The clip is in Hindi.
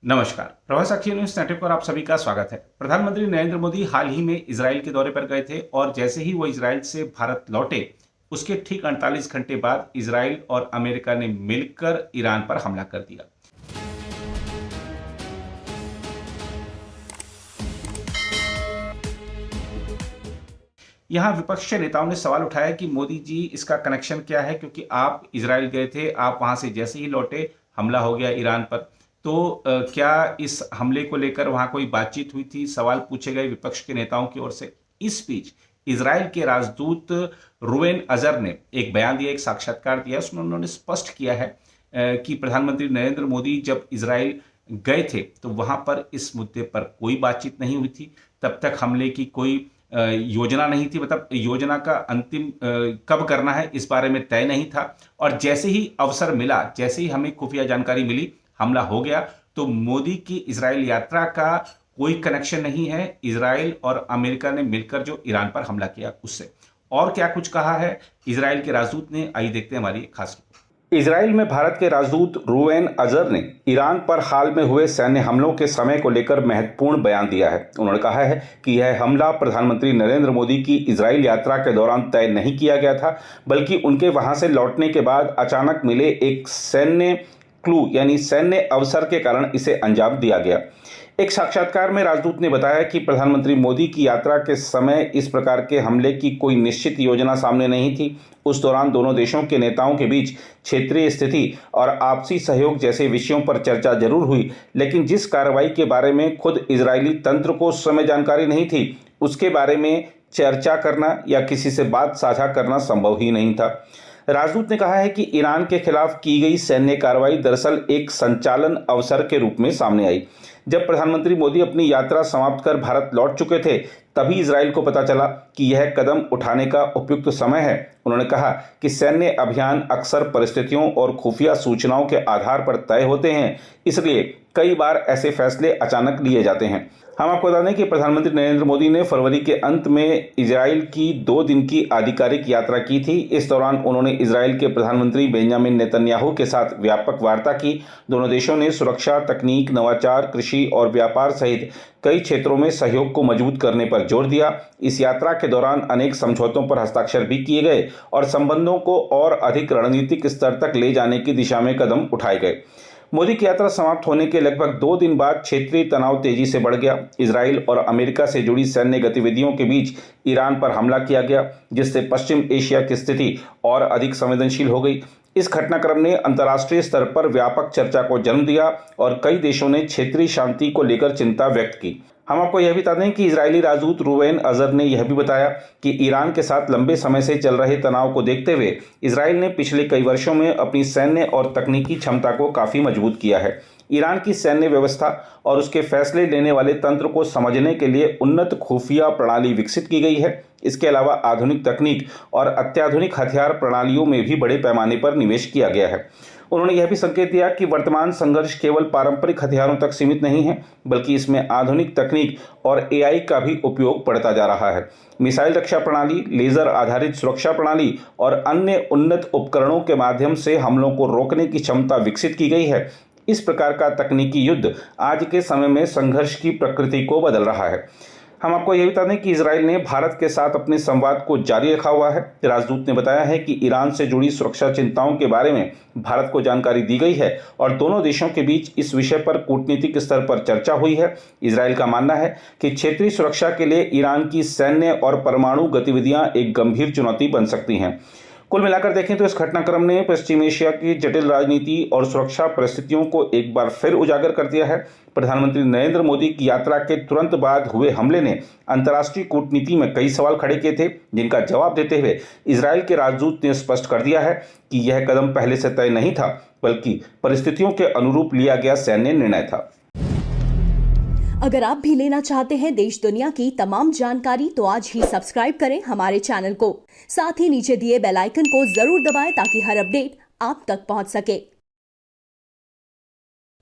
नमस्कार, प्रवास अखिल न्यूज नेटवर्क पर आप सभी का स्वागत है। प्रधानमंत्री नरेंद्र मोदी हाल ही में इजराइल के दौरे पर गए थे और जैसे ही वो इजराइल से भारत लौटे, उसके ठीक 48 घंटे बाद इजराइल और अमेरिका ने मिलकर ईरान पर हमला कर दिया। यहां विपक्ष के नेताओं ने सवाल उठाया कि मोदी जी, इसका कनेक्शन क्या है, क्योंकि आप इजराइल गए थे, आप वहां से जैसे ही लौटे हमला हो गया ईरान पर। तो क्या इस हमले को लेकर वहां कोई बातचीत हुई थी? सवाल पूछे गए विपक्ष के नेताओं की ओर से। इस बीच इजराइल के राजदूत रूवेन अजर ने एक बयान दिया, एक साक्षात्कार दिया। उसमें उन्होंने स्पष्ट किया है कि प्रधानमंत्री नरेंद्र मोदी जब इजराइल गए थे तो वहां पर इस मुद्दे पर कोई बातचीत नहीं हुई थी। तब तक हमले की कोई योजना नहीं थी, मतलब योजना का अंतिम कब करना है इस बारे में तय नहीं था। और जैसे ही अवसर मिला, जैसे ही हमें खुफिया जानकारी मिली, हमला हो गया। तो मोदी की इजराइल यात्रा का कोई कनेक्शन नहीं है इजराइल और अमेरिका ने मिलकर जो ईरान पर हमला किया उससे। और क्या कुछ कहा है इजराइल के राजदूत ने, आइए देखते हैं हमारी एक खास रिपोर्ट। इजराइल में भारत के राजदूत रूवेन अजर ने ईरान पर हाल में हुए सैन्य हमलों के समय को लेकर महत्वपूर्ण बयान दिया है। उन्होंने कहा है कि यह हमला प्रधानमंत्री नरेंद्र मोदी की इजराइल यात्रा के दौरान तय नहीं किया गया था, बल्कि उनके वहां से लौटने के बाद अचानक मिले एक सैन्य क्लू यानी सैन्य अवसर के कारण इसे अंजाम दिया गया। एक साक्षात्कार में राजदूत ने बताया कि प्रधानमंत्री मोदी की यात्रा के समय इस प्रकार के हमले की कोई निश्चित योजना सामने नहीं थी। उस दौरान दोनों देशों के नेताओं के बीच क्षेत्रीय स्थिति और आपसी सहयोग जैसे विषयों पर चर्चा जरूर हुई, लेकिन जिस कार्रवाई के बारे में खुद इजरायली तंत्र को उस समय जानकारी नहीं थी, उसके बारे में चर्चा करना या किसी से बात साझा करना संभव ही नहीं था। राजदूत ने कहा है कि ईरान के खिलाफ की गई सैन्य कार्रवाई दरअसल एक संचालन अवसर के रूप में सामने आई। जब प्रधानमंत्री मोदी अपनी यात्रा समाप्त कर भारत लौट चुके थे, तभी इजराइल को पता चला कि यह कदम उठाने का उपयुक्त समय है। उन्होंने कहा कि सैन्य अभियान अक्सर परिस्थितियों और खुफिया सूचनाओं के आधार पर तय होते हैं, इसलिए कई बार ऐसे फैसले अचानक लिए जाते हैं। हम आपको बता दें कि प्रधानमंत्री नरेंद्र मोदी ने फरवरी के अंत में इजराइल की 2 दिन की आधिकारिक यात्रा की थी। इस दौरान उन्होंने इजराइल के प्रधानमंत्री बेंजामिन नेतन्याहू के साथ व्यापक वार्ता की। दोनों देशों ने सुरक्षा, तकनीक, नवाचार, कृषि और व्यापार सहित कई क्षेत्रों में सहयोग को मजबूत करने पर जोर दिया। इस यात्रा के दौरान अनेक समझौतों पर हस्ताक्षर भी किए गए और संबंधों को और अधिक रणनीतिक स्तर तक ले जाने की दिशा में कदम उठाए गए। मोदी की यात्रा समाप्त होने के लगभग 2 दिन बाद क्षेत्रीय तनाव तेजी से बढ़ गया। इजराइल और अमेरिका से जुड़ी सैन्य गतिविधियों के बीच ईरान पर हमला किया गया, जिससे पश्चिम एशिया की स्थिति और अधिक संवेदनशील हो गई। इस घटनाक्रम ने अंतर्राष्ट्रीय स्तर पर व्यापक चर्चा को जन्म दिया और कई देशों ने क्षेत्रीय शांति को लेकर चिंता व्यक्त की। हम आपको यह भी बता दें कि इजरायली राजदूत रूवेन अजर ने यह भी बताया कि ईरान के साथ लंबे समय से चल रहे तनाव को देखते हुए इजराइल ने पिछले कई वर्षों में अपनी सैन्य और तकनीकी क्षमता को काफी मजबूत किया है। ईरान की सैन्य व्यवस्था और उसके फैसले लेने वाले तंत्र को समझने के लिए उन्नत खुफिया प्रणाली विकसित की गई है। इसके अलावा आधुनिक तकनीक और अत्याधुनिक हथियार प्रणालियों में भी बड़े पैमाने पर निवेश किया गया है। उन्होंने यह भी संकेत दिया कि वर्तमान संघर्ष केवल पारंपरिक हथियारों तक सीमित नहीं है, बल्कि इसमें आधुनिक तकनीक और एआई का भी उपयोग बढ़ता जा रहा है। मिसाइल रक्षा प्रणाली, लेजर आधारित सुरक्षा प्रणाली और अन्य उन्नत उपकरणों के माध्यम से हमलों को रोकने की क्षमता विकसित की गई है। इस प्रकार का तकनीकी युद्ध आज के समय में संघर्ष की प्रकृति को बदल रहा है। हम आपको यह बता दें कि इजराइल ने भारत के साथ अपने संवाद को जारी रखा हुआ है। राजदूत ने बताया है कि ईरान से जुड़ी सुरक्षा चिंताओं के बारे में भारत को जानकारी दी गई है और दोनों देशों के बीच इस विषय पर कूटनीतिक स्तर पर चर्चा हुई है। इजराइल का मानना है कि क्षेत्रीय सुरक्षा के लिए ईरान की सैन्य और परमाणु गतिविधियां एक गंभीर चुनौती बन सकती हैं। कुल मिलाकर देखें तो इस घटनाक्रम ने पश्चिम एशिया की जटिल राजनीति और सुरक्षा परिस्थितियों को एक बार फिर उजागर कर दिया है। प्रधानमंत्री नरेंद्र मोदी की यात्रा के तुरंत बाद हुए हमले ने अंतर्राष्ट्रीय कूटनीति में कई सवाल खड़े किए थे, जिनका जवाब देते हुए इजराइल के राजदूत ने स्पष्ट कर दिया है कि यह कदम पहले से तय नहीं था, बल्कि परिस्थितियों के अनुरूप लिया गया सैन्य निर्णय था। अगर आप भी लेना चाहते हैं देश दुनिया की तमाम जानकारी, तो आज ही सब्सक्राइब करें हमारे चैनल को। साथ ही नीचे दिए बेल आइकन को जरूर दबाएं ताकि हर अपडेट आप तक पहुंच सके।